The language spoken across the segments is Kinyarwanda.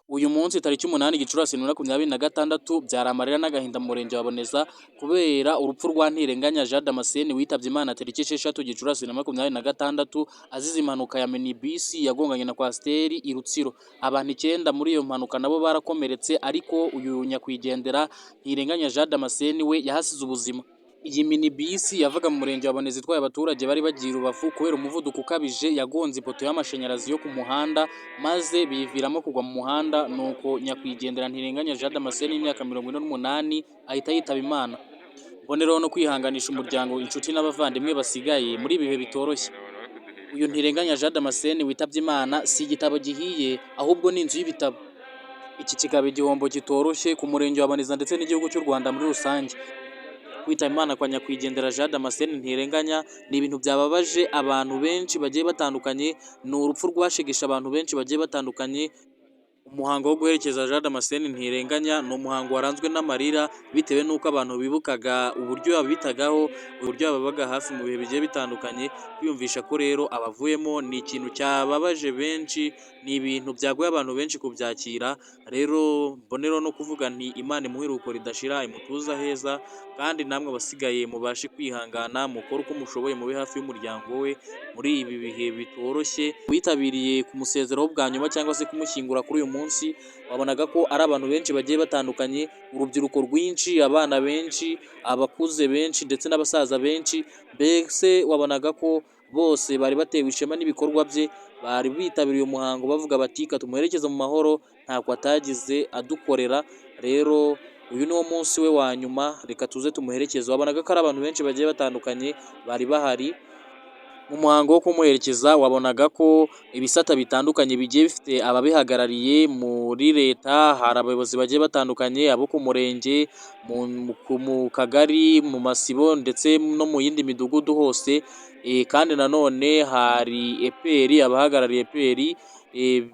Uyu munsi tariki 8 Gicurasi 2026 byari amarira n'agahinda mu murenge wa Boneza kubera urupfu rwa Ntirenganya Jean Damascene witabye Imana tariki 6 Gicurasi 2026 azize impanuka ya minibus yagonganye na kwasiteri i Rutsiro. Abantu 9 muri iyo mpanuka nabo barakomeretse, ariko uyu nyakwigendera Ntirenganya Jean Damascene we yahasize ubuzima. Iyi minibus yavaga mu murenge wa Boneza itwaye abaturage bari bagiye Rubavu kubera umuvuduko ukabije, yagonze ipoto y'amashanyarazi yo ku muhanda maze biviramo kugwa mu muhanda, nuko nyakwigendera Ntirenganya Jean Damascene y'imyaka 48 ahita yitaba Imana. Mboneraho no kwihanganisha umuryango, inshuti n'abavandimwe basigaye muri ibihe bitoroshye. Uyu Ntirenganya Jean Damascene witabye Imana si igitabo gihiye, ahubwo ni inzu y'ibitabo. Iki kikaba igihombo kitoroshye ku murenge wa Boneza ndetse n'igihugu cy'u Rwanda muri rusange. Kwitaba Imana kwa nyakwigendera Jean Damascene Ntirenganya ni ibintu byababaje abantu benshi bagiye batandukanye, ni urupfu rwashegesha abantu benshi bagiye batandukanye. Umuhango wo guherekeza Jean Damascene Ntirenganya ni umuhango waranzwe n'amarira, bitewe n'uko abantu bibukaga uburyo yabitagaho, uburyo yababaga hafi mu bihe bigiye bitandukanye. Kwiyumvisha ko rero abavuyemo ni ikintu cyababaje benshi, ni ibintu byagoye abantu benshi kubyakira. Rero mbonero no kuvuga nti Imana imuhe iruhuko ridashira, imutuza heza, kandi namwe abasigaye mubashe kwihangana, mukore uko mushoboye, mube hafi y'umuryango we muri ibi bihe bitoroshye. Witabiriye kumusezeraho bwa nyuma cyangwa se kumushyingura kuri uyu munsi, wabonaga ko ari abantu benshi bagiye batandukanye, urubyiruko rwinshi, abana benshi, abakuze benshi ndetse n'abasaza benshi. Mbese wabonaga ko bose bari batewe ishema n'ibikorwa bye, bari bitabiriye umuhango bavuga bati tumuherekeze mu mahoro, ntako atagize adukorera. Rero uyu niwo munsi we wa nyuma, reka tuze tumuherekeze. Wabonaga ko ari abantu benshi bagiye batandukanye bari bahari mu muhango wo kumuherekeza. Wabonaga ko ibisata bitandukanye bigiye bifite ababihagarariye muri leta, hari abayobozi bagiye batandukanye, abo ku murenge, mu kagari, mu masibo ndetse no mu yindi midugudu hose. Kandi nanone hari eperi, abahagarariye eperi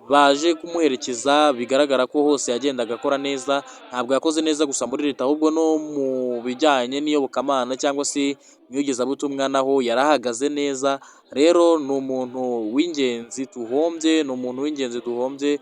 baje kumuherekeza. Bigaragara ko hose yagendaga akora neza, ntabwo yakoze neza gusa muri leta, ahubwo no mu bijyanye n'iyobokamana cyangwa se iyogezabutumwa naho yarahagaze neza. Rero ni umuntu w'ingenzi tuhombye, ni umuntu w'ingenzi duhombye.